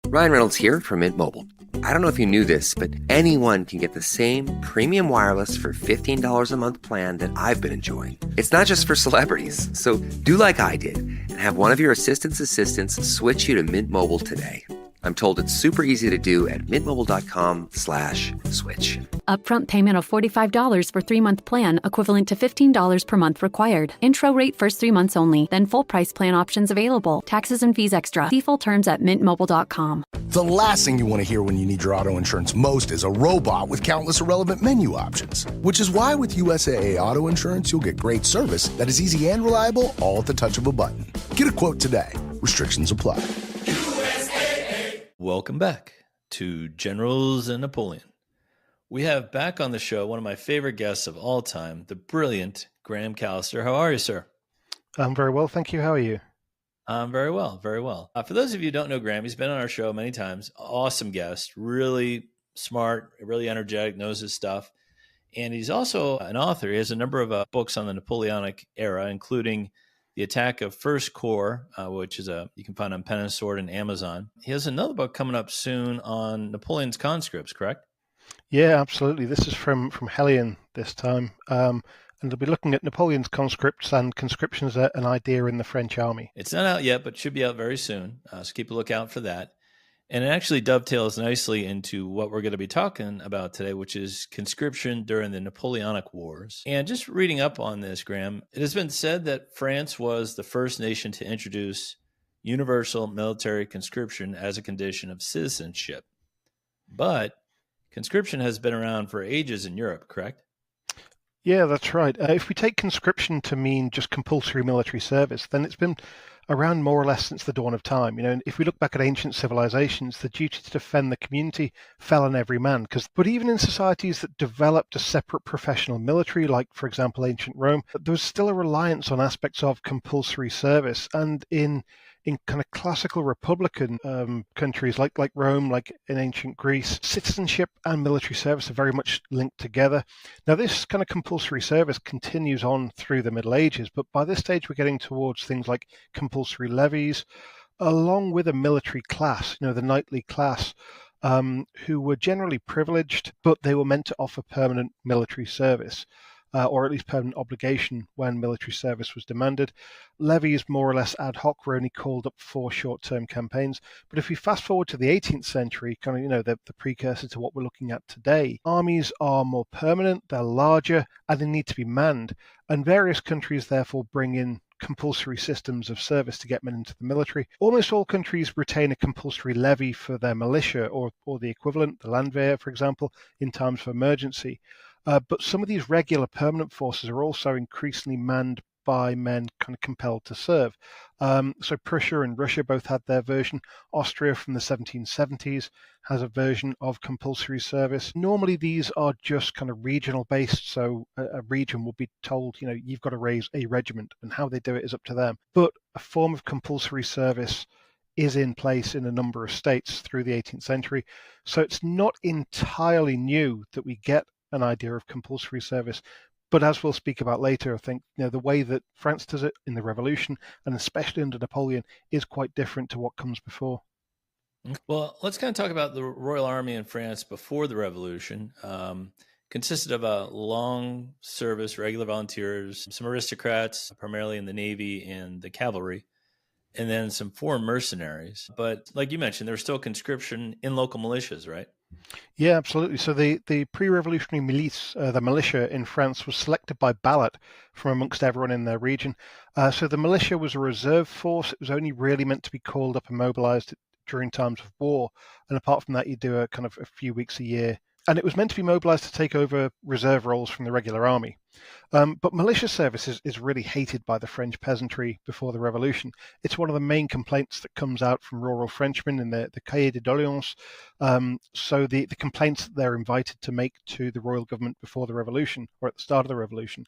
Ryan Reynolds here from Mint Mobile. I don't know if you knew this, but anyone can get the same premium wireless for $15 a month plan that I've been enjoying. It's not just for celebrities. So do like I did and have one of your assistants switch you to Mint Mobile today. I'm told it's super easy to do at mintmobile.com/switch. Upfront payment of $45 for 3-month plan, equivalent to $15 per month required. Intro rate first 3 months only, then full price plan options available. Taxes and fees extra. See full terms at mintmobile.com. The last thing you want to hear when you need your auto insurance most is a robot with countless irrelevant menu options. Which is why with USAA Auto Insurance, you'll get great service that is easy and reliable, all at the touch of a button. Get a quote today. Restrictions apply. Welcome back to Generals and Napoleon. We have back on the show one of my favorite guests of all time, the brilliant Graeme Callister. How are you, sir? I'm very well, thank you. How are you? I'm very well, very well. For those of you who don't know Graeme, he's been on our show many times. Awesome guest, really smart, really energetic, knows his stuff. And he's also an author. He has a number of books on the Napoleonic era, including The Attack of First Corps, which is you can find on Pen and Sword and Amazon. He has another book coming up soon on Napoleon's conscripts, correct? Yeah, absolutely. This is from Hellion this time. And they'll be looking at Napoleon's conscripts and conscription as an idea in the French army. It's not out yet, but should be out very soon. So keep a lookout for that. And it actually dovetails nicely into what we're going to be talking about today, which is conscription during the Napoleonic Wars. And just reading up on this, Graeme, it has been said that France was the first nation to introduce universal military conscription as a condition of citizenship. But conscription has been around for ages in Europe, correct? Yeah, that's right. If we take conscription to mean just compulsory military service, then it's been around more or less since the dawn of time. You know, if we look back at ancient civilizations, the duty to defend the community fell on every man. But even in societies that developed a separate professional military, like, for example, ancient Rome, there was still a reliance on aspects of compulsory service. And in kind of classical republican countries like Rome, like in ancient Greece, citizenship and military service are very much linked together. Now, this kind of compulsory service continues on through the Middle Ages, but by this stage we're getting towards things like compulsory levies, along with a military class, you know, the knightly class, who were generally privileged, but they were meant to offer permanent military service. Or at least permanent obligation when military service was demanded. Levies, more or less ad hoc, were only called up for short-term campaigns. But if we fast forward to the 18th century, kind of, you know, the precursor to what we're looking at today, armies are more permanent, they're larger, and they need to be manned. And various countries therefore bring in compulsory systems of service to get men into the military. Almost all countries retain a compulsory levy for their militia or the equivalent, the Landwehr, for example, in times of emergency. But some of these regular permanent forces are also increasingly manned by men kind of compelled to serve. So Prussia and Russia both had their version. Austria from the 1770s has a version of compulsory service. Normally these are just kind of regional based. So a region will be told, you know, you've got to raise a regiment, and how they do it is up to them. But a form of compulsory service is in place in a number of states through the 18th century. So it's not entirely new that we get an idea of compulsory service. But as we'll speak about later, I think, you know, the way that France does it in the Revolution, and especially under Napoleon, is quite different to what comes before. Well, let's kind of talk about the Royal Army in France before the Revolution. Consisted of a long service, regular volunteers, some aristocrats, primarily in the Navy and the cavalry, and then some foreign mercenaries. But like you mentioned, there was still conscription in local militias, right? Yeah, absolutely. So the pre-revolutionary milice, the militia in France, was selected by ballot from amongst everyone in their region. So the militia was a reserve force. It was only really meant to be called up and mobilized during times of war. And apart from that, you do a kind of a few weeks a year. And it was meant to be mobilized to take over reserve roles from the regular army. But militia service is really hated by the French peasantry before the revolution. It's one of the main complaints that comes out from rural Frenchmen in the Cahiers de Doléances. So the complaints that they're invited to make to the royal government before the revolution, or at the start of the revolution,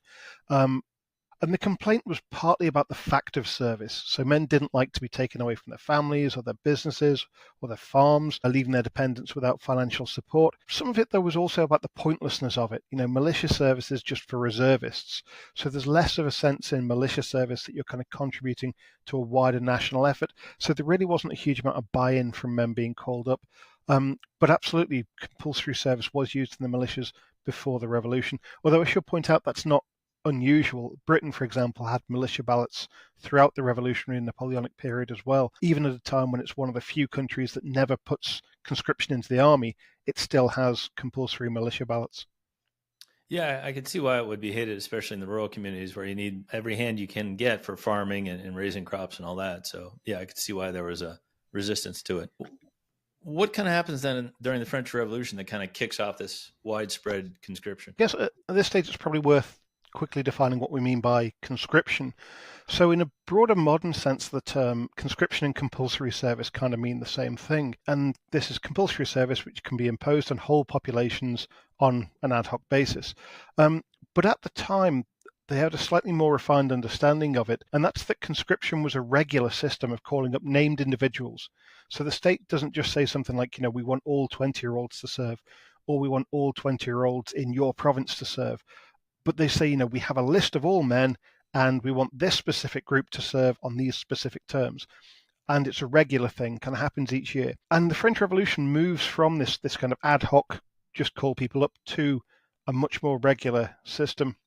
And the complaint was partly about the fact of service. So men didn't like to be taken away from their families or their businesses or their farms, leaving their dependents without financial support. Some of it, though, was also about the pointlessness of it. Militia service is just for reservists. So there's less of a sense in militia service that you're kind of contributing to a wider national effort. So there really wasn't a huge amount of buy-in from men being called up. But absolutely, compulsory service was used in the militias before the revolution. Although I should point out that's not unusual. Britain, for example, had militia ballots throughout the revolutionary and Napoleonic period as well. Even at a time when it's one of the few countries that never puts conscription into the army, it still has compulsory militia ballots. Yeah, I could see why it would be hated, especially in the rural communities where you need every hand you can get for farming and raising crops and all that. So yeah, I could see why there was a resistance to it. What kind of happens then during the French Revolution that kind of kicks off this widespread conscription? I guess at this stage it's probably worth quickly defining what we mean by conscription. So in a broader modern sense of the term, conscription and compulsory service kind of mean the same thing. And this is compulsory service which can be imposed on whole populations on an ad hoc basis. But at the time, they had a slightly more refined understanding of it, and that's that conscription was a regular system of calling up named individuals. So the state doesn't just say something like, we want all 20-year-olds to serve, or we want all 20-year-olds in your province to serve. But they say, we have a list of all men and we want this specific group to serve on these specific terms. And it's a regular thing, kind of happens each year. And the French Revolution moves from this kind of ad hoc, just call people up, to a much more regular system.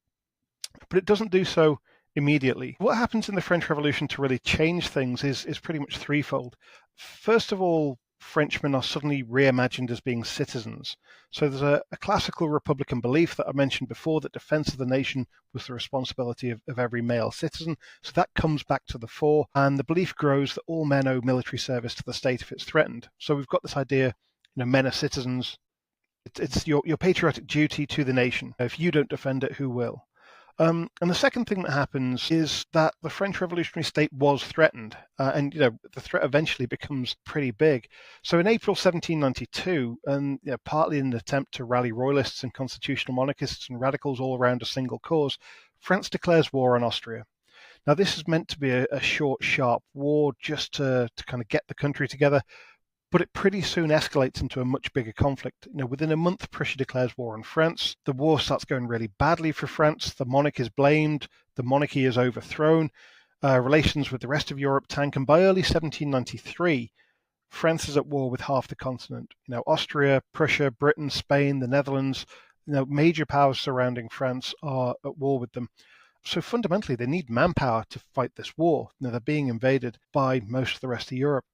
But it doesn't do so immediately. What happens in the French Revolution to really change things is pretty much threefold. First of all, Frenchmen are suddenly reimagined as being citizens. So there's a classical Republican belief that I mentioned before, that defense of the nation was the responsibility of every male citizen. So that comes back to the fore, and the belief grows that all men owe military service to the state if it's threatened. So we've got this idea, men are citizens. It's your patriotic duty to the nation. If you don't defend it, who will? And the second thing that happens is that the French revolutionary state was threatened, and the threat eventually becomes pretty big. So in April 1792, and partly in an attempt to rally royalists and constitutional monarchists and radicals all around a single cause, France declares war on Austria. Now this is meant to be a short, sharp war just to kind of get the country together, but it pretty soon escalates into a much bigger conflict. Within a month, Prussia declares war on France. The war starts going really badly for France. The monarch is blamed. The monarchy is overthrown. Relations with the rest of Europe tank. And by early 1793, France is at war with half the continent. Austria, Prussia, Britain, Spain, the Netherlands, major powers surrounding France are at war with them. So fundamentally, they need manpower to fight this war. They're being invaded by most of the rest of Europe.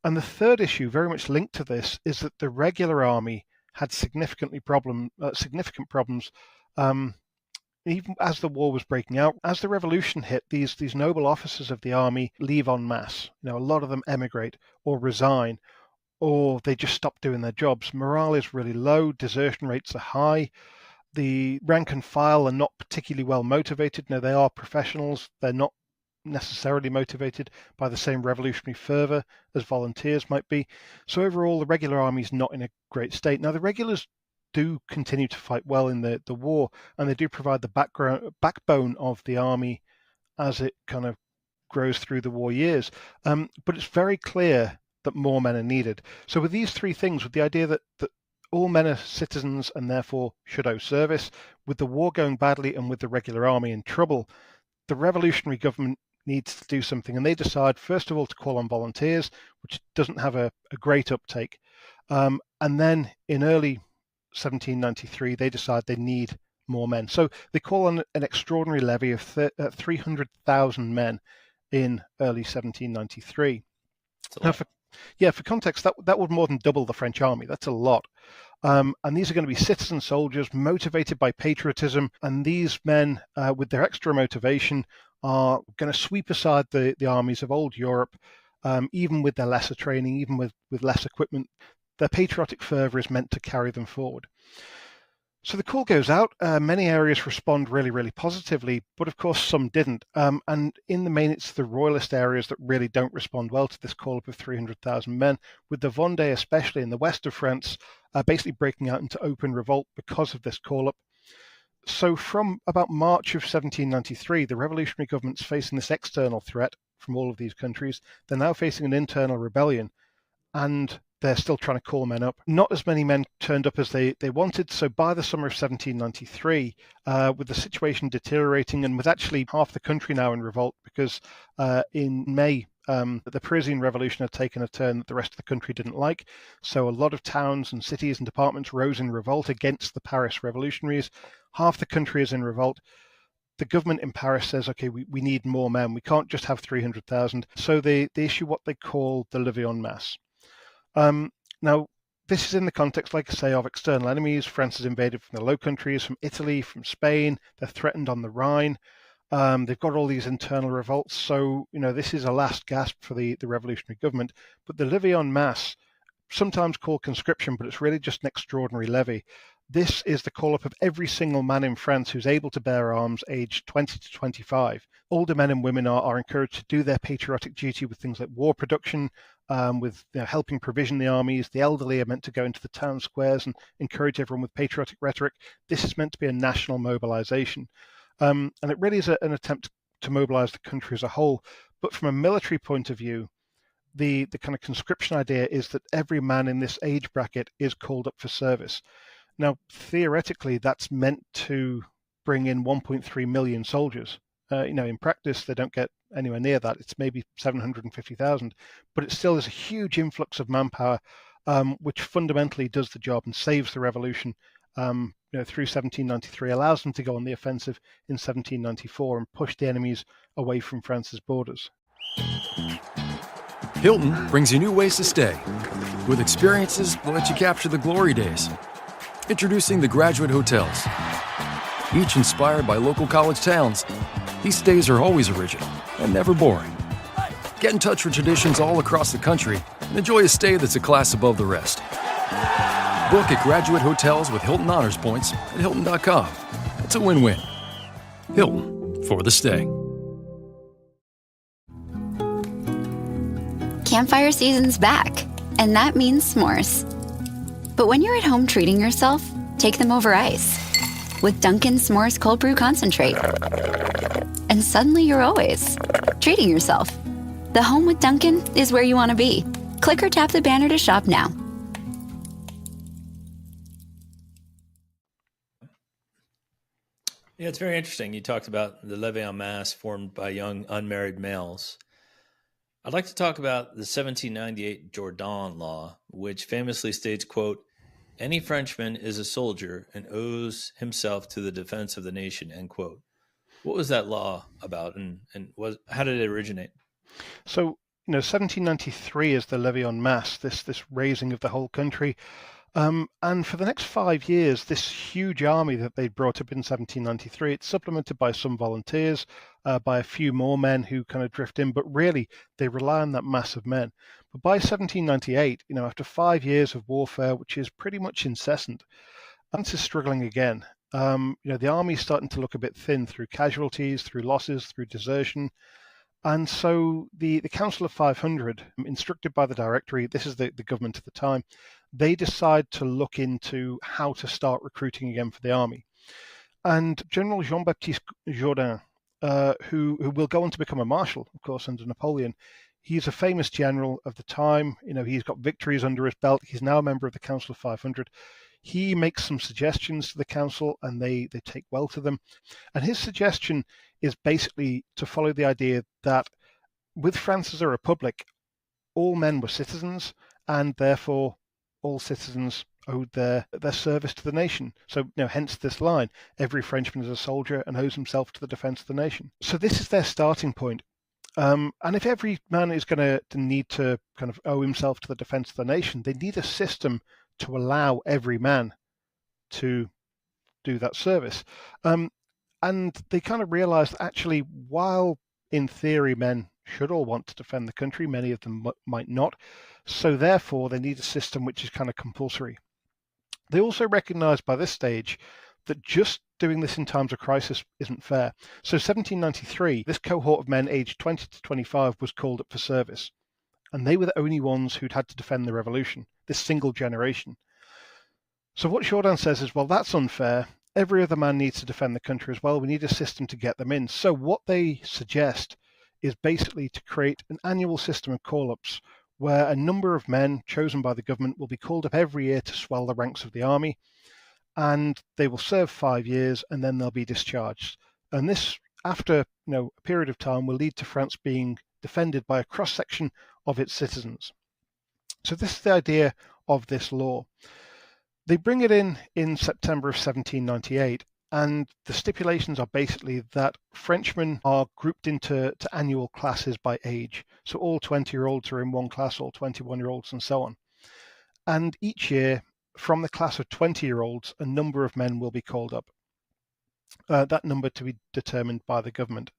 And the third issue, very much linked to this, is that the regular army had significant problems, even as the war was breaking out. As the revolution hit, these noble officers of the army leave en masse. A lot of them emigrate or resign, or they just stop doing their jobs. Morale is really low, desertion rates are high. The rank and file are not particularly well motivated. They are professionals. They're not necessarily motivated by the same revolutionary fervor as volunteers might be. So overall, the regular army is not in a great state. Now, the regulars do continue to fight well in the war, and they do provide the backbone of the army as it kind of grows through the war years. But it's very clear that more men are needed. So with these three things, with the idea that all men are citizens and therefore should owe service, with the war going badly and with the regular army in trouble, the revolutionary government needs to do something, and they decide first of all to call on volunteers, which doesn't have a great uptake, and then in early 1793 they decide they need more men, so they call on an extraordinary levy of 300,000 men in early 1793. Now, for context, that would more than double the French army. That's a lot. And these are going to be citizen soldiers motivated by patriotism, and these men with their extra motivation are going to sweep aside the armies of old Europe, even with their lesser training, even with less equipment. Their patriotic fervour is meant to carry them forward. So the call goes out. Many areas respond really, really positively, but of course some didn't. And in the main, it's the royalist areas that really don't respond well to this call-up of 300,000 men, with the Vendée, especially in the west of France, basically breaking out into open revolt because of this call-up. So from about March of 1793, the revolutionary government's facing this external threat from all of these countries. They're now facing an internal rebellion, and they're still trying to call men up. Not as many men turned up as they wanted, so by the summer of 1793, with the situation deteriorating and with actually half the country now in revolt, because in May, the Parisian Revolution had taken a turn that the rest of the country didn't like. So a lot of towns and cities and departments rose in revolt against the Paris revolutionaries. Half the country is in revolt. The government in Paris says, okay, we need more men. We can't just have 300,000. So they issue what they call the levée en masse. Now, this is in the context, like I say, of external enemies. France is invaded from the Low Countries, from Italy, from Spain. They're threatened on the Rhine. They've got all these internal revolts. So, this is a last gasp for the revolutionary government. But the levée en masse, sometimes called conscription, but it's really just an extraordinary levy. This is the call-up of every single man in France who's able to bear arms aged 20 to 25. Older men and women are encouraged to do their patriotic duty with things like war production, with helping provision the armies. The elderly are meant to go into the town squares and encourage everyone with patriotic rhetoric. This is meant to be a national mobilization. And it really is an attempt to mobilize the country as a whole. But from a military point of view, the kind of conscription idea is that every man in this age bracket is called up for service. Now, theoretically, that's meant to bring in 1.3 million soldiers. In practice, they don't get anywhere near that. It's maybe 750,000, but it still is a huge influx of manpower, which fundamentally does the job and saves the revolution. Through 1793, allows them to go on the offensive in 1794 and push the enemies away from France's borders. Hilton brings you new ways to stay, with experiences that let you capture the glory days. Introducing the Graduate Hotels. Each inspired by local college towns, these stays are always original and never boring. Get in touch with traditions all across the country and enjoy a stay that's a class above the rest. Book at Graduate Hotels with Hilton Honors Points at Hilton.com. It's a win-win. Hilton, for the stay. Campfire season's back, and that means s'mores. But when you're at home treating yourself, take them over ice with Dunkin' S'mores Cold Brew Concentrate. And suddenly you're always treating yourself. The home with Dunkin' is where you want to be. Click or tap the banner to shop now. Yeah, it's very interesting. You talked about the levée en masse formed by young unmarried males. I'd like to talk about the 1798 Jourdan Law, which famously states, quote, "Any Frenchman is a soldier and owes himself to the defense of the nation," end quote. What was that law about, and how did it originate? So, 1793 is the levée en masse, this raising of the whole country. And for the next 5 years, this huge army that they brought up in 1793, it's supplemented by some volunteers, by a few more men who kind of drift in, but really they rely on that mass of men. But by 1798, after 5 years of warfare, which is pretty much incessant, France is struggling again. The army's starting to look a bit thin through casualties, through losses, through desertion. And so the Council of 500, instructed by the Directory, this is the government at the time, they decide to look into how to start recruiting again for the army. And General Jean-Baptiste Jourdan, who will go on to become a marshal, of course, under Napoleon, he's a famous general of the time. He's got victories under his belt. He's now a member of the Council of 500. He makes some suggestions to the council, and they take well to them. And his suggestion is basically to follow the idea that with France as a republic, all men were citizens, and therefore all citizens owed their service to the nation. So, hence this line, every Frenchman is a soldier and owes himself to the defense of the nation. So this is their starting point. And if every man is going to need to kind of owe himself to the defense of the nation, they need a system to allow every man to do that service. And they kind of realized, actually, while in theory men should all want to defend the country, many of them might not. So therefore, they need a system which is kind of compulsory. They also recognized by this stage that just doing this in times of crisis isn't fair. So 1793, this cohort of men aged 20 to 25 was called up for service. And they were the only ones who'd had to defend the revolution, this single generation. So what Jourdan says is, well, that's unfair. every other man needs to defend the country as well. We need a system to get them in. So what they suggest is basically to create an annual system of call-ups where a number of men chosen by the government will be called up every year to swell the ranks of the army, and they will serve 5 years and then they'll be discharged. And this, after a period of time, will lead to France being defended by a cross-section of its citizens. So this is the idea of this law. They bring it in September of 1798, and the stipulations are basically that Frenchmen are grouped into annual classes by age. So all 20-year-olds are in one class, all 21-year-olds, and so on. And each year, from the class of 20-year-olds, a number of men will be called up. That number to be determined by the government.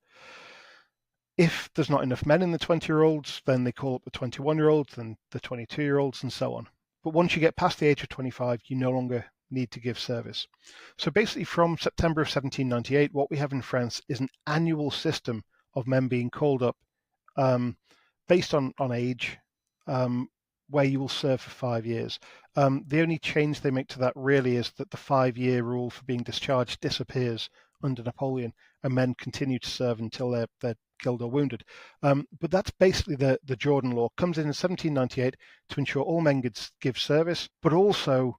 If there's not enough men in the 20-year-olds, then they call up the 21-year-olds, then the 22-year-olds, and so on. But once you get past the age of 25, you no longer need to give service. So basically from September of 1798, what we have in France is an annual system of men being called up based on age, where you will serve for 5 years. The only change they make to that really is that the 5-year rule for being discharged disappears under Napoleon, and men continue to serve until they're killed or wounded. But that's basically the Jordan Law. Comes in 1798 to ensure all men give service, but also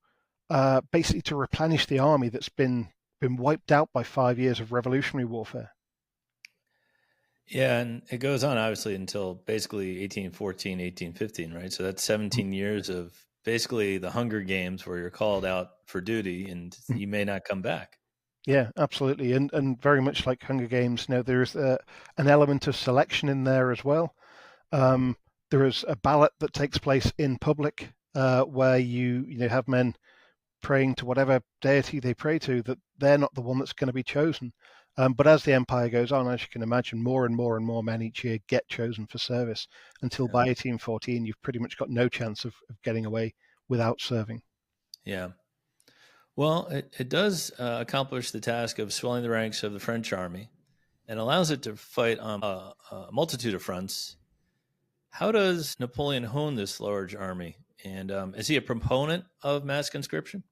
basically to replenish the army that's been wiped out by 5 years of revolutionary warfare. Yeah, and it goes on obviously until basically 1814, 1815, right? So that's 17 years of basically the Hunger Games where you're called out for duty and you may not come back. Yeah, absolutely. And very much like Hunger Games, there's an element of selection in there as well. There is a ballot that takes place in public where you have men praying to whatever deity they pray to, that they're not the one that's going to be chosen. But as the empire goes on, as you can imagine, more and more and more men each year get chosen for service until by 1814, you've pretty much got no chance of getting away without serving. Yeah. Well, it does accomplish the task of swelling the ranks of the French army and allows it to fight on a multitude of fronts. How does Napoleon hone this large army? And is he a proponent of mass conscription?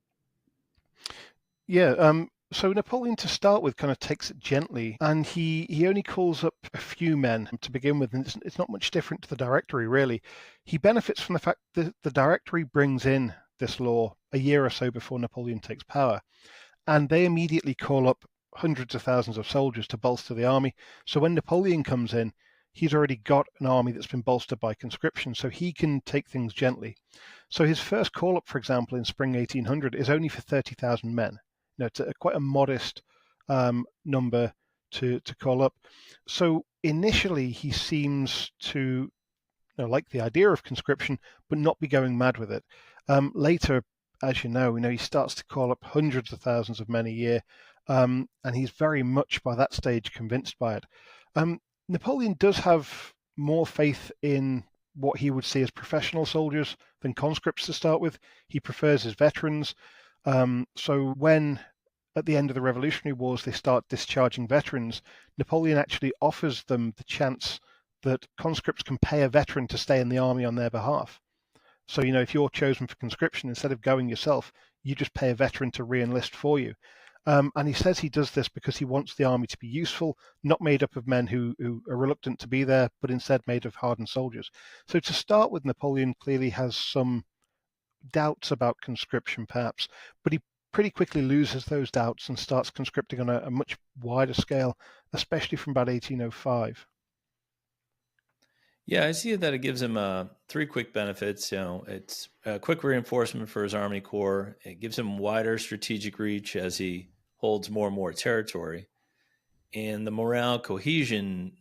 Yeah, so Napoleon, to start with, kind of takes it gently, and he only calls up a few men to begin with, and it's not much different to the Directory, really. He benefits from the fact that the Directory brings in this law a year or so before Napoleon takes power, and they immediately call up hundreds of thousands of soldiers to bolster the army. So when Napoleon comes in, he's already got an army that's been bolstered by conscription, so he can take things gently. So his first call-up, for example, in spring 1800 is only for 30,000 men. It's quite a modest number to call up. So initially, he seems to like the idea of conscription, but not be going mad with it. Later, as you know, he starts to call up hundreds of thousands of men a year, and he's very much by that stage convinced by it. Napoleon does have more faith in what he would see as professional soldiers than conscripts to start with. He prefers his veterans. So when at the end of the Revolutionary Wars they start discharging veterans, Napoleon actually offers them the chance that conscripts can pay a veteran to stay in the army on their behalf. So, if you're chosen for conscription, instead of going yourself, you just pay a veteran to re-enlist for you. And he says he does this because he wants the army to be useful, not made up of men who are reluctant to be there, but instead made of hardened soldiers. So to start with, Napoleon clearly has some doubts about conscription, perhaps, but he pretty quickly loses those doubts and starts conscripting on a much wider scale, especially from about 1805. Yeah, I see that it gives him 3 quick benefits. It's a quick reinforcement for his Army Corps. It gives him wider strategic reach as he holds more and more territory. And the morale, cohesion,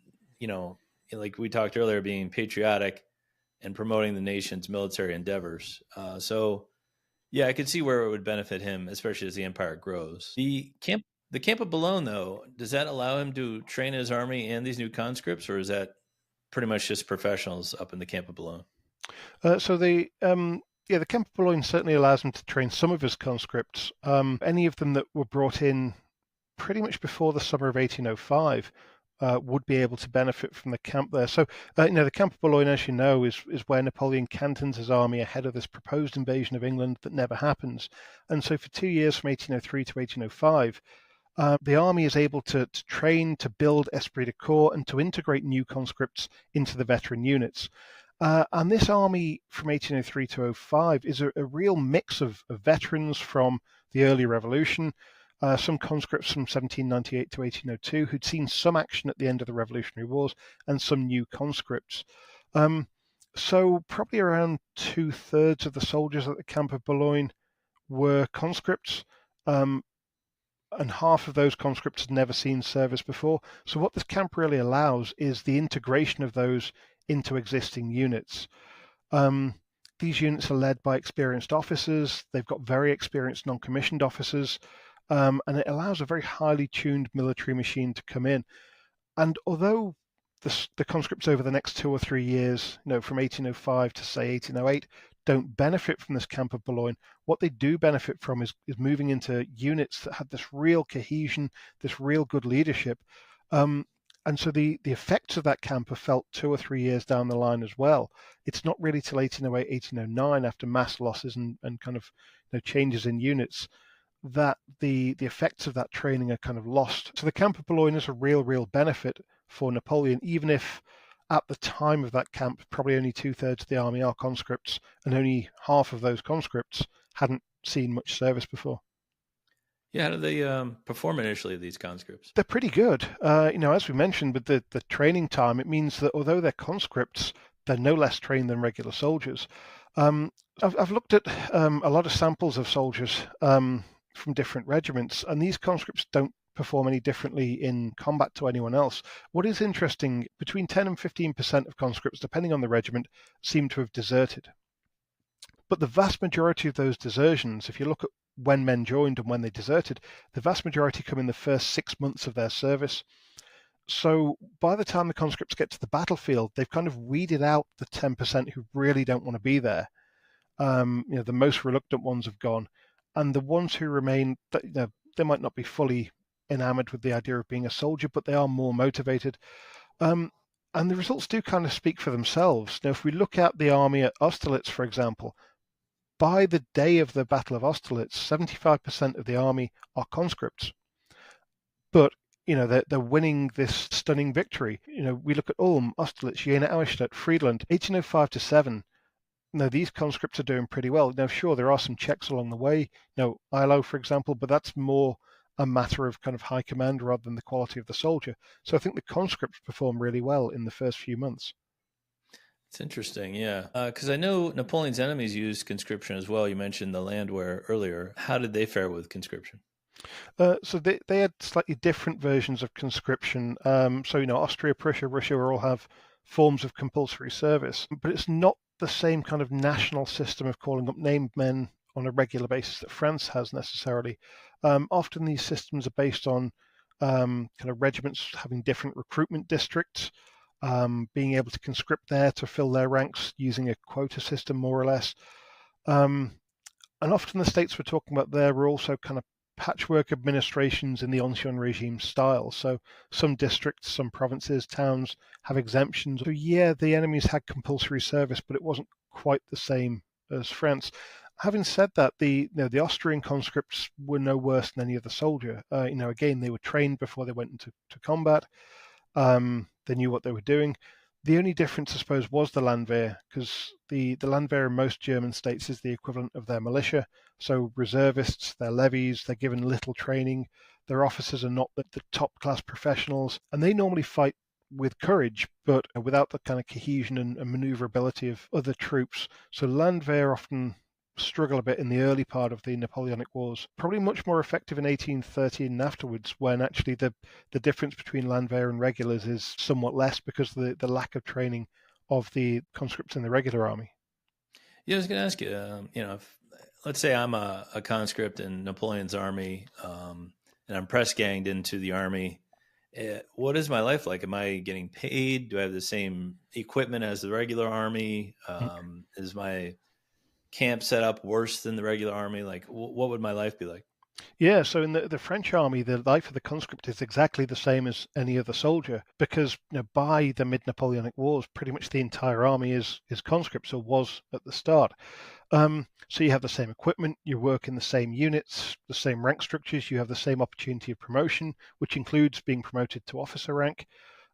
like we talked earlier, being patriotic and promoting the nation's military endeavors. Yeah, I could see where it would benefit him, especially as the empire grows. The camp of Boulogne, though, does that allow him to train his army and these new conscripts, or is that pretty much just professionals up in the camp of Boulogne? So the camp of Boulogne certainly allows him to train some of his conscripts. Any of them that were brought in pretty much before the summer of 1805 would be able to benefit from the camp there. So, the Camp of Boulogne, as you know, is where Napoleon cantons his army ahead of this proposed invasion of England that never happens. And so for 2 years, from 1803 to 1805, the army is able to train, to build esprit de corps, and to integrate new conscripts into the veteran units. And this army from 1803 to 05 is a real mix of veterans from the early revolution, some conscripts from 1798 to 1802 who'd seen some action at the end of the Revolutionary Wars, and some new conscripts. So probably around 2/3 of the soldiers at the Camp of Boulogne were conscripts, and half of those conscripts had never seen service before. So what this camp really allows is the integration of those into existing units. These units are led by experienced officers. They've got very experienced non-commissioned officers. And it allows a very highly tuned military machine to come in. And although the conscripts over the next 2 or 3 years, from 1805 to say 1808, don't benefit from this Camp of Boulogne, what they do benefit from is moving into units that had this real cohesion, this real good leadership. And so the effects of that camp are felt 2 or 3 years down the line as well. It's not really till 1808, 1809, after mass losses and kind of changes in units, that the effects of that training are kind of lost. So the Camp of Boulogne is a real benefit for Napoleon, even if at the time of that camp, probably only 2/3 of the army are conscripts, and only half of those conscripts hadn't seen much service before. Yeah, how do they perform initially, these conscripts? They're pretty good. As we mentioned, with the training time, it means that although they're conscripts, they're no less trained than regular soldiers. I've looked at a lot of samples of soldiers from different regiments, and these conscripts don't perform any differently in combat to anyone else. What is interesting, between 10 and 15% of conscripts, depending on the regiment, seem to have deserted. But the vast majority of those desertions, if you look at when men joined and when they deserted, the vast majority come in the first 6 months of their service. So by the time the conscripts get to the battlefield, they've kind of weeded out the 10% who really don't want to be there. The most reluctant ones have gone. And the ones who remain, they might not be fully enamored with the idea of being a soldier, but they are more motivated. And the results do kind of speak for themselves. Now, if we look at the army at Austerlitz, for example, by the day of the Battle of Austerlitz, 75% of the army are conscripts. But, they're winning this stunning victory. We look at Ulm, Austerlitz, Jena, Auerstedt, Friedland, 1805 to 7. These conscripts are doing pretty well. Now, sure, there are some checks along the way. Eylau, for example, but that's more a matter of kind of high command rather than the quality of the soldier. So I think the conscripts perform really well in the first few months. It's interesting, yeah. Because I know Napoleon's enemies used conscription as well. You mentioned the Landwehr earlier. How did they fare with conscription? So they had slightly different versions of conscription. Austria, Prussia, Russia all have forms of compulsory service, but it's not the same kind of national system of calling up named men on a regular basis that France has necessarily. Often these systems are based on kind of regiments having different recruitment districts, being able to conscript there to fill their ranks using a quota system, more or less. And often the states we're talking about there were also kind of patchwork administrations in the Ancien regime style. So some districts, some provinces, towns have exemptions. So yeah, the enemies had compulsory service, but it wasn't quite the same as France. Having said that, the Austrian conscripts were no worse than any other soldier. Again, they were trained before they went into combat. They knew what they were doing. The only difference, I suppose, was the Landwehr, because the Landwehr in most German states is the equivalent of their militia. So reservists, they're levies, they're given little training. Their officers are not the top-class professionals, and they normally fight with courage, but without the kind of cohesion and maneuverability of other troops. So Landwehr often struggle a bit in the early part of the Napoleonic Wars. Probably much more effective in 1813 and afterwards, when actually the difference between Landwehr and regulars is somewhat less because of the lack of training of the conscripts in the regular army. Yeah, I was going to ask you, if, let's say I'm a conscript in Napoleon's army, and I'm press ganged into the army. What is my life like? Am I getting paid? Do I have the same equipment as the regular army? Is my camp set up worse than the regular army? Like, what would my life be like? Yeah, so in the French army, the life of the conscript is exactly the same as any other soldier because by the mid-Napoleonic Wars, pretty much the entire army is conscripts or was at the start. So you have the same equipment, you work in the same units, the same rank structures, you have the same opportunity of promotion, which includes being promoted to officer rank.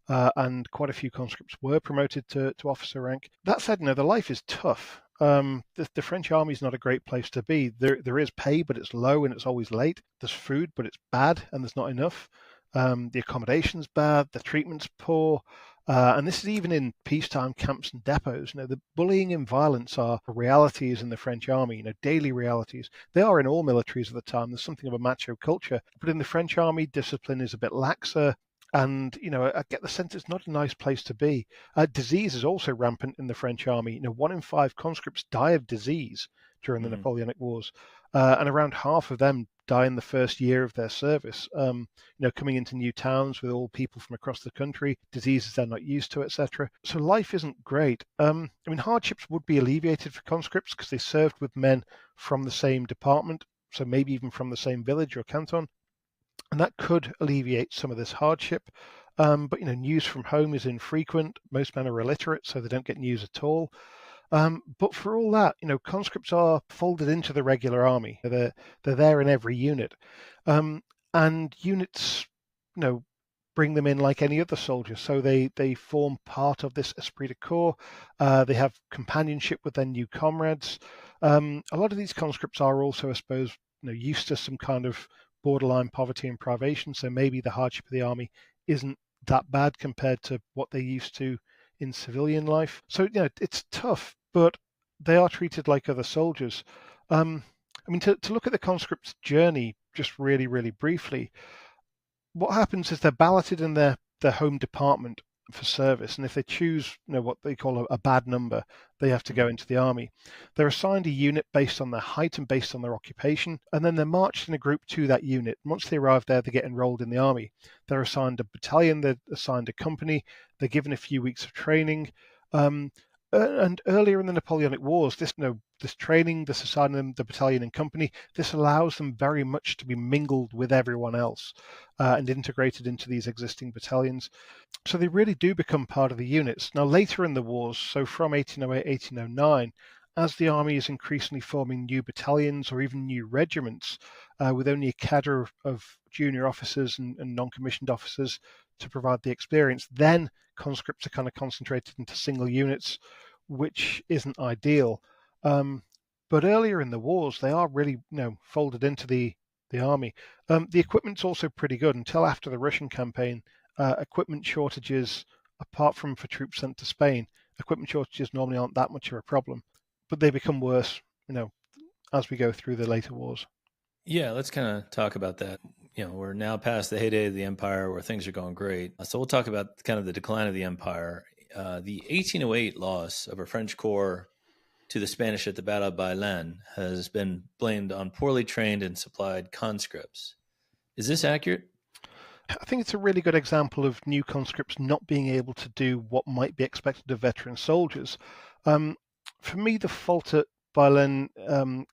And quite a few conscripts were promoted to officer rank. That said, the life is tough. The French army is not a great place to be. There is pay, but it's low and it's always late. There's food, but it's bad and there's not enough. The accommodation's bad, the treatment's poor. And this is even in peacetime camps and depots. The bullying and violence are realities in the French army, daily realities. They are in all militaries at the time. There's something of a macho culture. But in the French army, discipline is a bit laxer. And, I get the sense it's not a nice place to be. Disease is also rampant in the French army. 1 in 5 conscripts die of disease during the Napoleonic Wars. And around half of them die in the first year of their service. Coming into new towns with all people from across the country, diseases they're not used to, etc. So life isn't great. Hardships would be alleviated for conscripts because they served with men from the same department, so maybe even from the same village or canton. And that could alleviate some of this hardship. But news from home is infrequent. Most men are illiterate, so they don't get news at all. But for all that, conscripts are folded into the regular army. They're there in every unit. And units, bring them in like any other soldier. So they form part of this esprit de corps. They have companionship with their new comrades. A lot of these conscripts are also, I suppose, used to some kind of borderline poverty and privation, so maybe the hardship of the army isn't that bad compared to what they're used to in civilian life. So it's tough, but they are treated like other soldiers. To look at the conscript's journey just really, really briefly, what happens is they're balloted in their home department for service, and if they choose what they call a bad number, they have to go into the army. They're assigned a unit based on their height and based on their occupation, and then they're marched in a group to that unit. Once they arrive there, they get enrolled in the army. They're assigned a battalion, they're assigned a company, they're given a few weeks of training. And earlier in the Napoleonic Wars, this training, this assigning them the battalion and company, this allows them very much to be mingled with everyone else and integrated into these existing battalions. So they really do become part of the units. Now, later in the wars, so from 1808, 1809, as the army is increasingly forming new battalions or even new regiments with only a cadre of junior officers and non-commissioned officers to provide the experience, then conscripts are kind of concentrated into single units, which isn't ideal. But earlier in the wars, they are really folded into the army. The equipment's also pretty good until after the Russian campaign. Equipment shortages, apart from for troops sent to Spain, equipment shortages normally aren't that much of a problem, but they become worse, as we go through the later wars. Yeah, let's kind of talk about that. We're now past the heyday of the empire where things are going great. So we'll talk about kind of the decline of the empire. The 1808 loss of a French corps to the Spanish at the Battle of Bailén has been blamed on poorly trained and supplied conscripts. Is this accurate? I think it's a really good example of new conscripts not being able to do what might be expected of veteran soldiers. For me, the fault at Bailén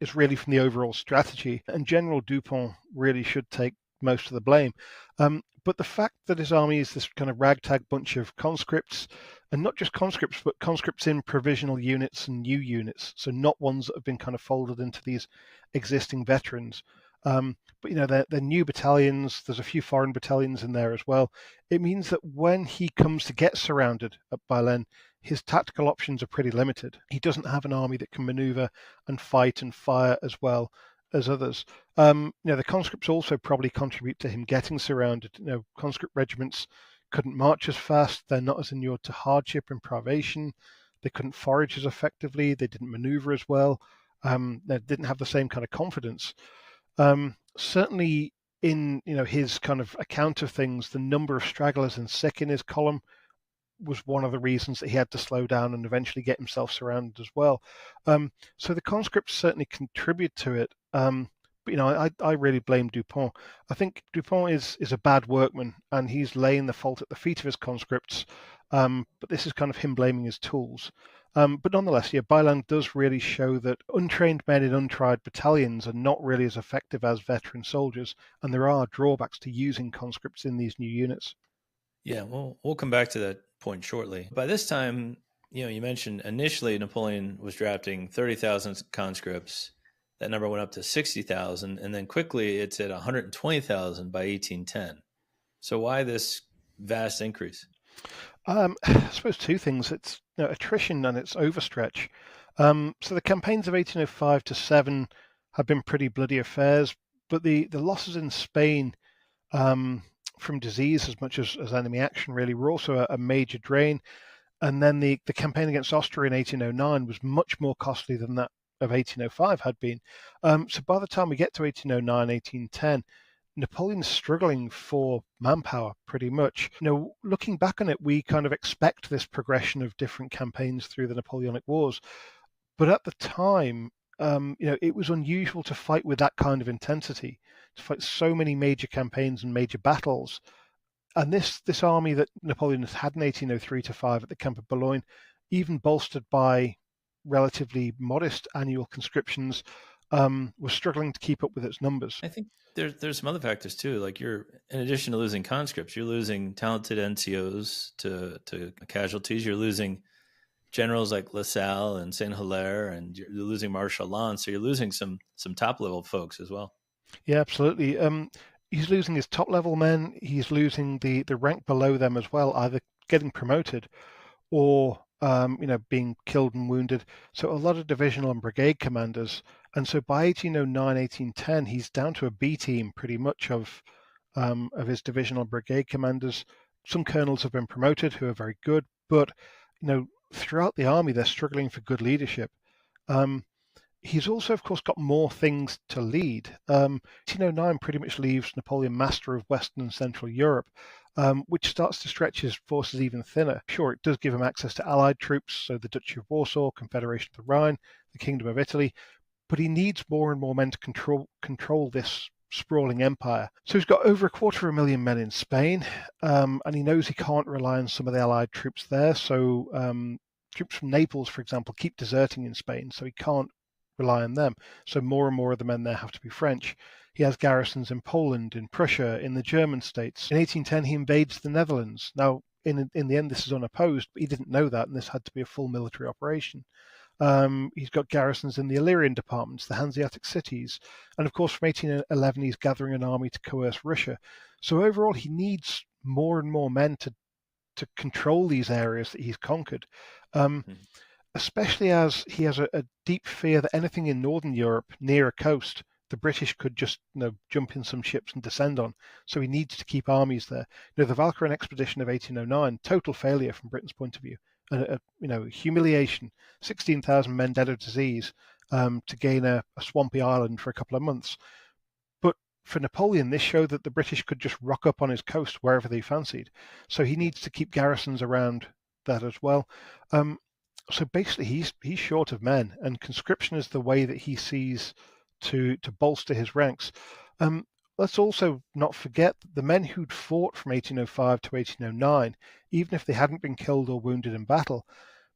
is really from the overall strategy, and General Dupont really should take most of the blame. But the fact that his army is this kind of ragtag bunch of conscripts, and not just conscripts, but conscripts in provisional units and new units, so not ones that have been kind of folded into these existing veterans. But they're new battalions. There's a few foreign battalions in there as well. It means that when he comes to get surrounded at Bailén, his tactical options are pretty limited. He doesn't have an army that can maneuver and fight and fire as well as others. The conscripts also probably contribute to him getting surrounded. Conscript regiments couldn't march as fast. They're not as inured to hardship and privation. They couldn't forage as effectively. They didn't maneuver as well. They didn't have the same kind of confidence. Certainly in his kind of account of things, the number of stragglers and sick in his column was one of the reasons that he had to slow down and eventually get himself surrounded as well. So the conscripts certainly contribute to it, But, I really blame Dupont. I think Dupont is a bad workman, and he's laying the fault at the feet of his conscripts. But this is kind of him blaming his tools. But nonetheless, yeah, Byland does really show that untrained men in untried battalions are not really as effective as veteran soldiers, and there are drawbacks to using conscripts in these new units. Yeah, we'll come back to that point shortly. By this time, you mentioned initially Napoleon was drafting 30,000 conscripts. That number went up to 60,000, and then quickly it's at 120,000 by 1810. So why this vast increase? I suppose two things. It's attrition and it's overstretch. So the campaigns of 1805 to 7 have been pretty bloody affairs, but the losses in Spain from disease as much as enemy action really were also a major drain. And then the campaign against Austria in 1809 was much more costly than that of 1805 had been. So by the time we get to 1809, 1810, Napoleon's struggling for manpower pretty much. Looking back on it, we kind of expect this progression of different campaigns through the Napoleonic Wars. But at the time, it was unusual to fight with that kind of intensity, to fight so many major campaigns and major battles. And this army that Napoleon has had in 1803 to 5 at the Camp of Boulogne, even bolstered by relatively modest annual conscriptions, was struggling to keep up with its numbers. I think there's some other factors too. Like in addition to losing conscripts, you're losing talented NCOs to casualties. You're losing generals like LaSalle and Saint Hilaire, and you're losing Marshal Lannes. So you're losing some top level folks as well. Yeah, absolutely. He's losing his top level men. He's losing the rank below them as well, either getting promoted or being killed and wounded. So a lot of divisional and brigade commanders. And so by 1809, 1810, he's down to a B team pretty much of his divisional brigade commanders. Some colonels have been promoted who are very good, but throughout the army they're struggling for good leadership. He's also, of course, got more things to lead. 1809 pretty much leaves Napoleon master of Western and Central Europe, which starts to stretch his forces even thinner. Sure, it does give him access to Allied troops, so the Duchy of Warsaw, Confederation of the Rhine, the Kingdom of Italy, but he needs more and more men to control this sprawling empire. So he's got over 250,000 men in Spain, and he knows he can't rely on some of the Allied troops there. So troops from Naples, for example, keep deserting in Spain, so he can't rely on them. So more and more of the men there have to be French. He has garrisons in Poland, in Prussia, in the German states. In 1810, he invades the Netherlands. Now, in the end, this is unopposed, but he didn't know that, and this had to be a full military operation. He's got garrisons in the Illyrian departments, the Hanseatic cities, and of course from 1811 he's gathering an army to coerce Russia. So overall he needs more and more men to control these areas that he's conquered, especially as he has a deep fear that anything in Northern Europe near a coast the British could just jump in some ships and descend on. So he needs to keep armies there. The Walcheren expedition of 1809, total failure from Britain's point of view. Humiliation, 16,000 men dead of disease to gain a swampy island for a couple of months. But for Napoleon, this showed that the British could just rock up on his coast wherever they fancied. So he needs to keep garrisons around that as well. So basically, he's short of men, and conscription is the way that he sees to bolster his ranks. Let's also not forget that the men who'd fought from 1805 to 1809, even if they hadn't been killed or wounded in battle,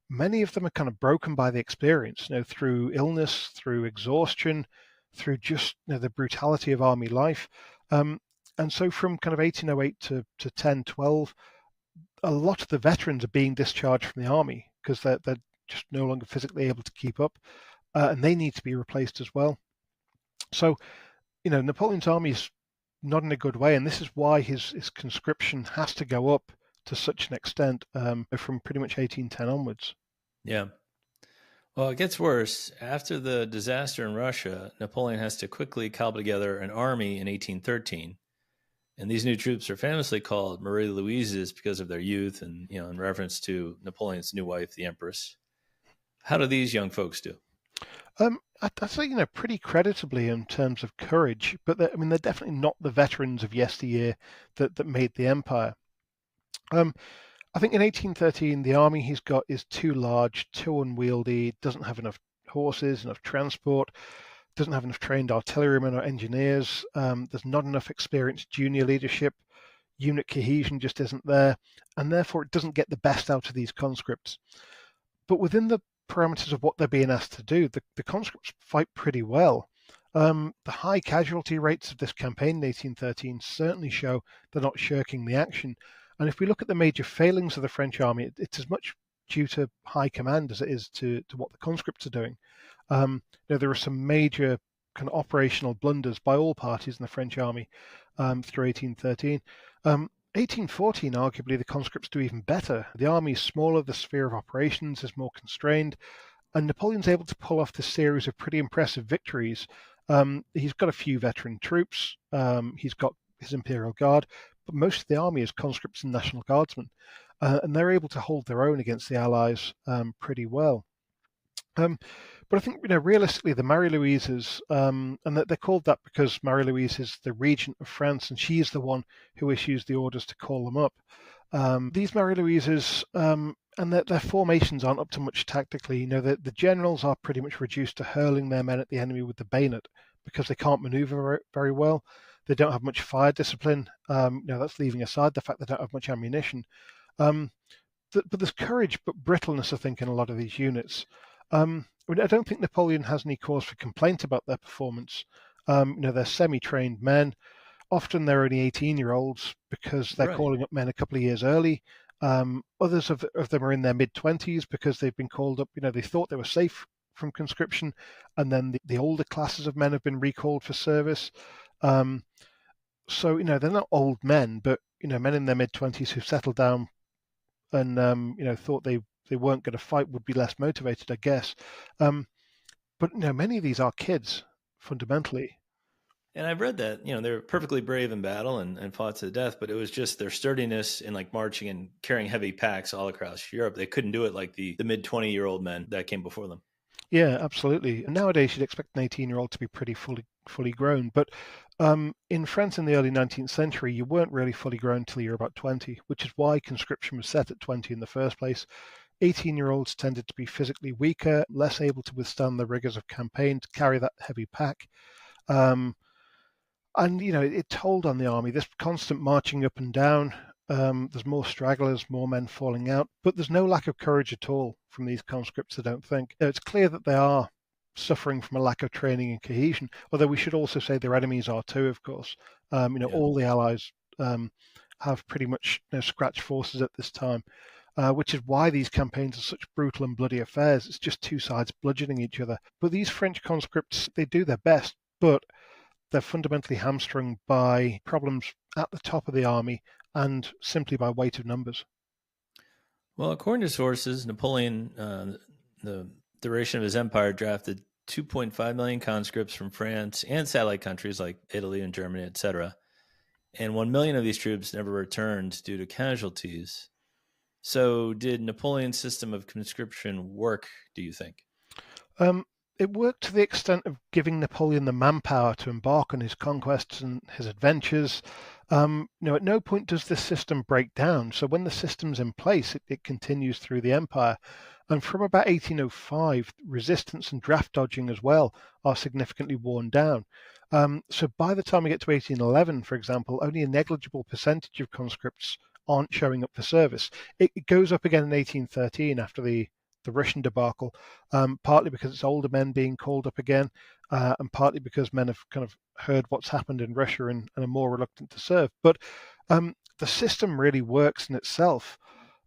many of them are kind of broken by the experience, through illness, through exhaustion, through just the brutality of army life. And so from kind of 1808 to 10, 12, a lot of the veterans are being discharged from the army because they're just no longer physically able to keep up, and they need to be replaced as well. So, Napoleon's army is not in a good way, and this is why his conscription has to go up to such an extent from pretty much 1810 onwards. Yeah. Well, it gets worse. After the disaster in Russia, Napoleon has to quickly cobble together an army in 1813. And these new troops are famously called Marie Louises because of their youth and, in reference to Napoleon's new wife, the Empress. How do these young folks do? I'd say, pretty creditably in terms of courage, but they're definitely not the veterans of yesteryear that made the empire. I think in 1813, the army he's got is too large, too unwieldy, doesn't have enough horses, enough transport. doesn't have enough trained artillerymen or engineers. There's not enough experienced junior leadership. Unit cohesion just isn't there, and therefore it doesn't get the best out of these conscripts. But within the parameters of what they're being asked to do, the conscripts fight pretty well. The high casualty rates of this campaign in 1813 certainly show they're not shirking the action. And if we look at the major failings of the French army, it's as much due to high command as it is to what the conscripts are doing. There are some major kind of operational blunders by all parties in the French army through 1813. 1814, arguably, the conscripts do even better. The army is smaller, the sphere of operations is more constrained, and Napoleon's able to pull off this series of pretty impressive victories. He's got a few veteran troops, he's got his Imperial Guard, but most of the army is conscripts and National Guardsmen, and they're able to hold their own against the Allies pretty well. But I think, realistically, the Marie-Louises, and they're called that because Marie-Louise is the regent of France, and she's the one who issues the orders to call them up. These Marie-Louises and their formations aren't up to much tactically. The generals are pretty much reduced to hurling their men at the enemy with the bayonet because they can't maneuver very well. They don't have much fire discipline. That's leaving aside the fact they don't have much ammunition. But there's courage, but brittleness, I think, in a lot of these units. I don't think Napoleon has any cause for complaint about their performance. They're semi-trained men. Often they're only 18-year-olds because they're calling up men a couple of years early. Others of them are in their mid-20s because they've been called up. They thought they were safe from conscription, and then the older classes of men have been recalled for service. So they're not old men, but men in their mid-20s who've settled down and thought they weren't going to fight would be less motivated, I guess. But many of these are kids fundamentally. And I've read that, they're perfectly brave in battle and fought to the death, but it was just their sturdiness in marching and carrying heavy packs all across Europe. They couldn't do it like the mid-20-year-old men that came before them. Yeah, absolutely. And nowadays you'd expect an 18-year-old to be pretty fully grown. But in France in the early 19th century, you weren't really fully grown until you were about 20, which is why conscription was set at 20 in the first place. 18-year-olds tended to be physically weaker, less able to withstand the rigors of campaign, to carry that heavy pack. And, it told on the army, this constant marching up and down. There's more stragglers, more men falling out, but there's no lack of courage at all from these conscripts, I don't think. It's clear that they are suffering from a lack of training and cohesion, although we should also say their enemies are too, of course. All the Allies have pretty much scratch forces at this time, which is why these campaigns are such brutal and bloody affairs. It's just two sides bludgeoning each other. But these French conscripts, they do their best, but they're fundamentally hamstrung by problems at the top of the army and simply by weight of numbers. Well, according to sources, Napoleon, the duration of his empire, drafted 2.5 million conscripts from France and satellite countries like Italy and Germany, etc. And 1 million of these troops never returned due to casualties. So did Napoleon's system of conscription work, do you think? It worked to the extent of giving Napoleon the manpower to embark on his conquests and his adventures. At no point does this system break down. So when the system's in place, it continues through the empire. And from about 1805, resistance and draft dodging as well are significantly worn down. So by the time we get to 1811, for example, only a negligible percentage of conscripts aren't showing up for service. It goes up again in 1813 after the Russian debacle, partly because it's older men being called up again, and partly because men have kind of heard what's happened in Russia and are more reluctant to serve. But the system really works in itself.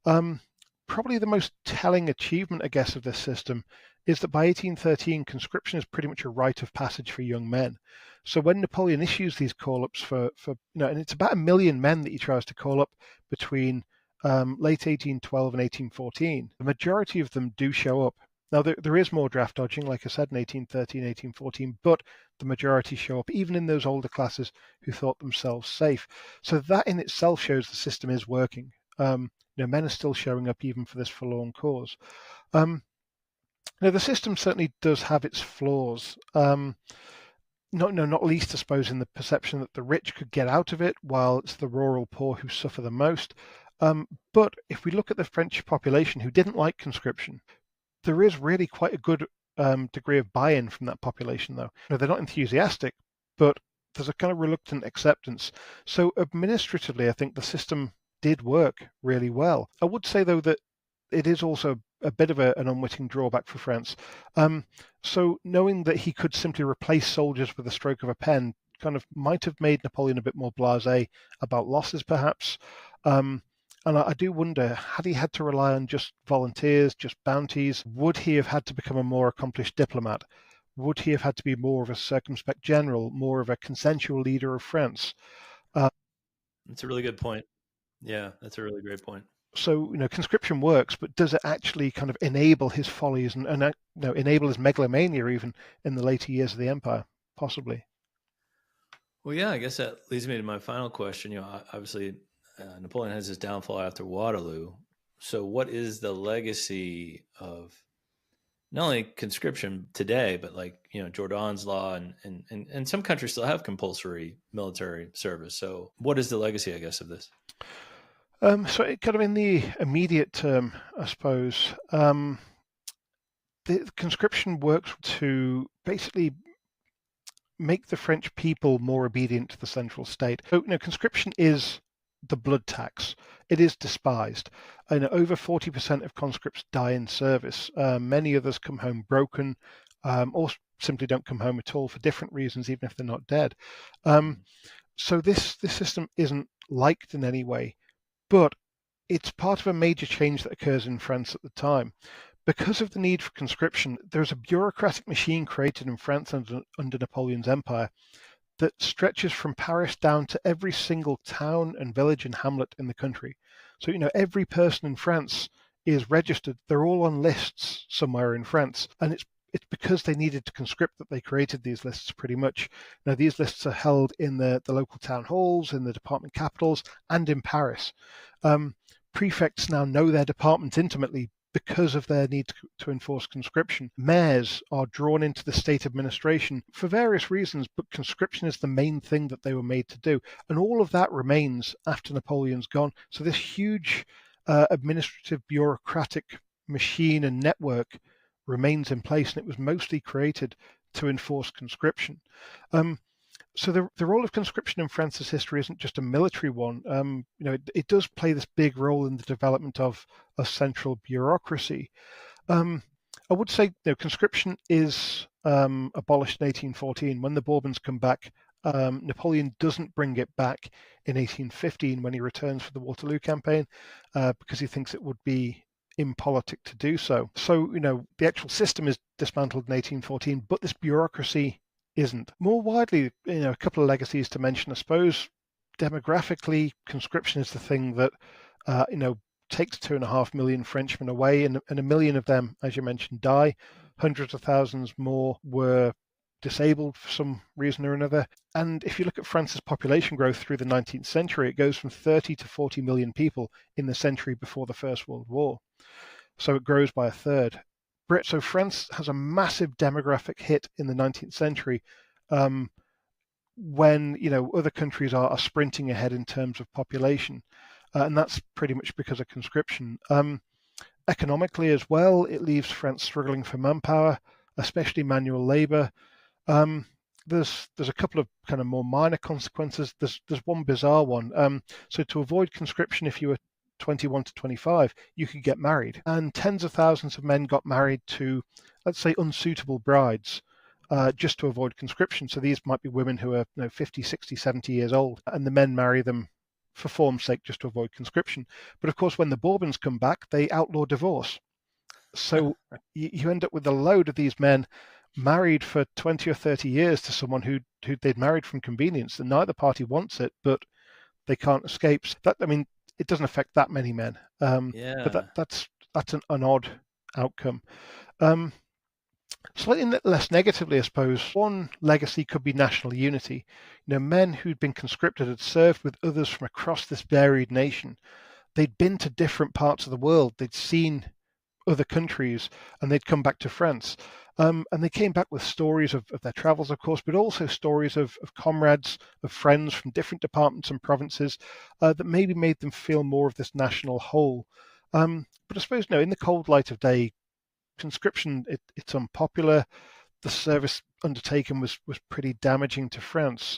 Probably the most telling achievement, I guess, of this system is that by 1813, conscription is pretty much a rite of passage for young men. So when Napoleon issues these call-ups for and it's about 1 million men that he tries to call up between late 1812 and 1814, the majority of them do show up. Now, there is more draft dodging, like I said, in 1813, 1814, but the majority show up, even in those older classes who thought themselves safe. So that in itself shows the system is working. Men are still showing up even for this forlorn cause. Now, the system certainly does have its flaws. Not least, I suppose, in the perception that the rich could get out of it, while it's the rural poor who suffer the most. But if we look at the French population who didn't like conscription, there is really quite a good degree of buy-in from that population, though. They're not enthusiastic, but there's a kind of reluctant acceptance. So administratively, I think the system did work really well. I would say, though, that it is also a bit of an unwitting drawback for France. So knowing that he could simply replace soldiers with a stroke of a pen kind of might have made Napoleon a bit more blasé about losses, perhaps. And I do wonder, had he had to rely on just volunteers, just bounties, would he have had to become a more accomplished diplomat? Would he have had to be more of a circumspect general, more of a consensual leader of France? That's a really good point. Yeah, that's a really great point. So, conscription works, but does it actually kind of enable his follies and enable his megalomania even in the later years of the empire? Possibly. Well, yeah, I guess that leads me to my final question. Obviously, Napoleon has his downfall after Waterloo. So what is the legacy of not only conscription today, but Jourdain's law and some countries still have compulsory military service. So what is the legacy, I guess, of this? So it kind of in the immediate term, I suppose, the conscription works to basically make the French people more obedient to the central state. So, conscription is the blood tax. It is despised. And over 40% of conscripts die in service. Many others come home broken, or simply don't come home at all for different reasons, even if they're not dead. So this system isn't liked in any way, but it's part of a major change that occurs in France at the time. Because of the need for conscription, there's a bureaucratic machine created in France under Napoleon's empire that stretches from Paris down to every single town and village and hamlet in the country. So, every person in France is registered. They're all on lists somewhere in France. And it's because they needed to conscript that they created these lists pretty much. Now, these lists are held in the local town halls, in the department capitals, and in Paris. Prefects now know their departments intimately because of their need to enforce conscription. Mayors are drawn into the state administration for various reasons, but conscription is the main thing that they were made to do. And all of that remains after Napoleon's gone. So this huge administrative bureaucratic machine and network remains in place, and it was mostly created to enforce conscription. So the role of conscription in France's history isn't just a military one. It does play this big role in the development of a central bureaucracy. I would say conscription is abolished in 1814. When the Bourbons come back, Napoleon doesn't bring it back in 1815 when he returns for the Waterloo campaign, because he thinks it would be impolitic to do so. So, the actual system is dismantled in 1814, but this bureaucracy isn't. More widely, a couple of legacies to mention, I suppose. Demographically, conscription is the thing that, takes 2.5 million Frenchmen away, and 1 million of them, as you mentioned, die. Hundreds of thousands more were disabled for some reason or another. And if you look at France's population growth through the 19th century, it goes from 30 to 40 million people in the century before the First World War. So it grows by a third. So France has a massive demographic hit in the 19th century when, other countries are sprinting ahead in terms of population. And that's pretty much because of conscription. Economically as well, it leaves France struggling for manpower, especially manual labor. There's a couple of kind of more minor consequences. There's one bizarre one. So to avoid conscription, if you were 21 to 25, you could get married. And tens of thousands of men got married to, let's say, unsuitable brides, just to avoid conscription. So these might be women who are 50, 60, 70 years old, and the men marry them for form's sake just to avoid conscription. But of course, when the Bourbons come back, they outlaw divorce. So you end up with a load of these men married for 20 or 30 years to someone who they'd married from convenience, and neither party wants it, but they can't escape. It doesn't affect that many men, but that's an odd outcome. Slightly less negatively, I suppose, one legacy could be national unity. Men who'd been conscripted had served with others from across this varied nation. They'd been to different parts of the world. They'd seen other countries, and they'd come back to France. And they came back with stories of their travels, of course, but also stories of comrades, of friends from different departments and provinces that maybe made them feel more of this national whole. But I suppose, in the cold light of day, conscription, it's unpopular. The service undertaken was pretty damaging to France.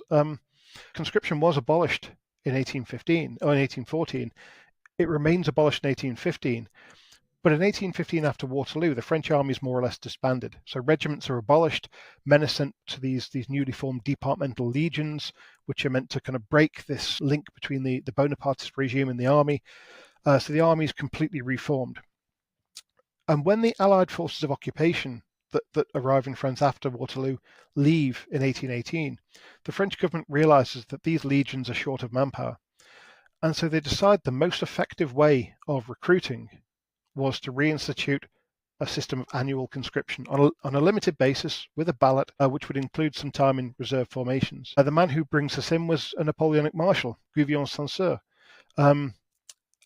Conscription was abolished in 1815 or in 1814. It remains abolished in 1815. But in 1815, after Waterloo, the French army is more or less disbanded. So regiments are abolished, men are sent to these newly formed departmental legions, which are meant to kind of break this link between the Bonapartist regime and the army. So the army is completely reformed. And when the Allied forces of occupation that arrive in France after Waterloo leave in 1818, the French government realizes that these legions are short of manpower. And so they decide the most effective way of recruiting was to reinstitute a system of annual conscription on a limited basis with a ballot, which would include some time in reserve formations. The man who brings us in was a Napoleonic marshal, Gouvion Censeur.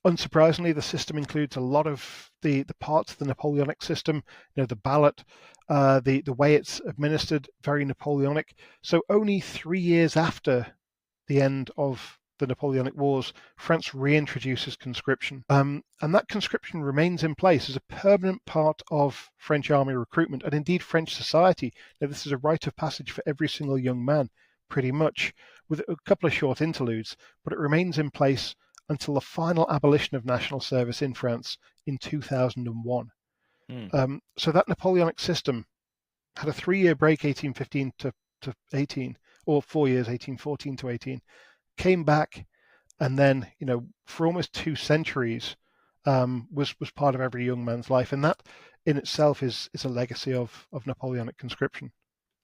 Unsurprisingly, the system includes a lot of the parts of the Napoleonic system, the ballot, the way it's administered, very Napoleonic. So only 3 years after the end of the Napoleonic Wars, France reintroduces conscription. And that conscription remains in place as a permanent part of French army recruitment and indeed French society. Now, this is a rite of passage for every single young man, pretty much, with a couple of short interludes, but it remains in place until the final abolition of national service in France in 2001. So that Napoleonic system had a 3-year break, 1815 to 18, or 4 years, 1814 to 18, came back, and then, for almost 2 centuries, was part of every young man's life. And that in itself is a legacy of Napoleonic conscription.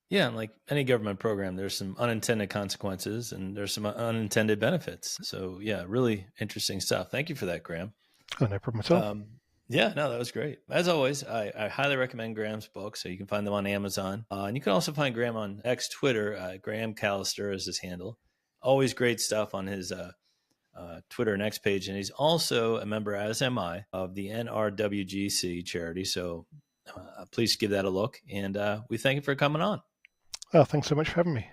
Yeah, and like any government program, there's some unintended consequences and there's some unintended benefits. So yeah, really interesting stuff. Thank you for that, Graeme. Oh, no problem at all. Yeah, no, that was great. As always, I highly recommend Graeme's books. So you can find them on Amazon. And you can also find Graeme on Twitter. Graeme Callister is his handle. Always great stuff on his Twitter and X page. And he's also a member, as am I, of the NRWGC charity. So please give that a look. And we thank you for coming on. Oh, thanks so much for having me.